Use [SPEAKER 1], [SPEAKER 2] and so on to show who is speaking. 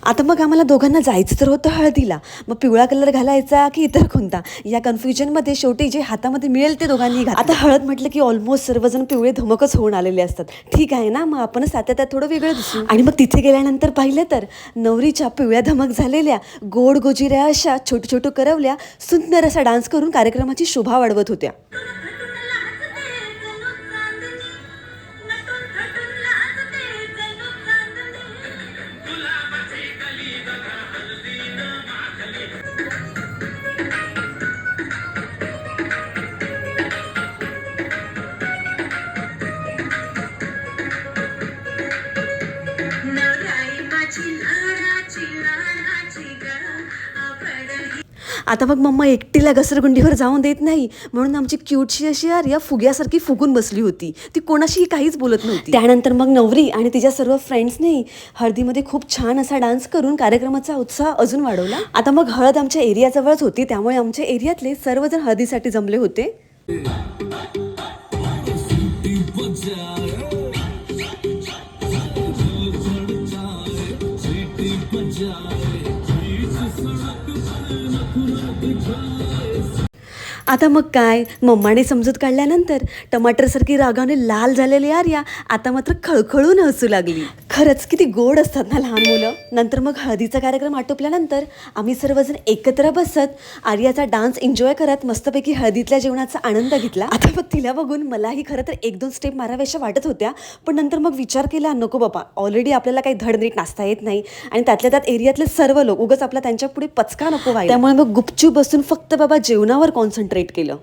[SPEAKER 1] आता मग आम्हाला दोघांना जायचं तर होतं हळदीला, मग पिवळा कलर घालायचा की इतर कोणता, या कन्फ्युजनमध्ये शेवटी जे हातामध्ये मिळेल ते दोघांनी घातलं. आता हळद म्हटलं की ऑलमोस्ट सर्वजण पिवळे धमकच होऊन आलेले असतात. ठीक आहे ना, मग आपणच त्यात थोडं वेगळं दिसू. आणि मग तिथे गेल्यानंतर पाहिलं तर नवरीच्या पिवळ्या धमक झालेल्या गोड गोजिऱ्या अशा छोटू छोटू करवल्या सुंदर असा डान्स करून कार्यक्रमाची शोभा वाढवत होत्या. आता मग मम्मा एकटीला घसरगुंडीवर जाऊन देत नाही, म्हणून आमची क्यूटशी अशी आर्या फुग्यासारखी फुगून बसली होती. ती कोणाशीही काहीच बोलत नव्हती. त्यानंतर मग नवरी आणि तिच्या सर्व फ्रेंड्सनी हळदीमध्ये खूप छान असा डान्स करून कार्यक्रमाचा उत्साह अजून वाढवला. आता मग हळद आमच्या एरियाजवळच होती, त्यामुळे आमच्या एरियातले सर्वजण हळदीसाठी जमले होते. आता मग काय, मम्माने समजूत काढल्यानंतर टमाटरसारखी रागाने लाल झालेली आर्या आता मात्र खळखळून हसू लागली. खरंच किती गोड असतात ना लहान मुलं. नंतर मग हळदीचा कार्यक्रम आटोपल्यानंतर आम्ही सर्वजण एकत्र बसत आर्याचा डान्स एन्जॉय करत मस्तपैकी हळदीतल्या जेवणाचा आनंद घेतला. आता मग तिला बघून मलाही खरं तर 1-2 स्टेप माराव्याशा वाटत होत्या, पण नंतर मग विचार केला नको बाबा, ऑलरेडी आपल्याला काही धडनीट नाचता येत नाही आणि त्यातल्या त्यात एरियातले सर्व लोक उगाच आपला त्यांच्या पुढे पचका नको व्हायला. त्यामुळे मग गुपचूप बसून फक्त बाबा जेवणावर कॉन्सन्ट्रेट केलं.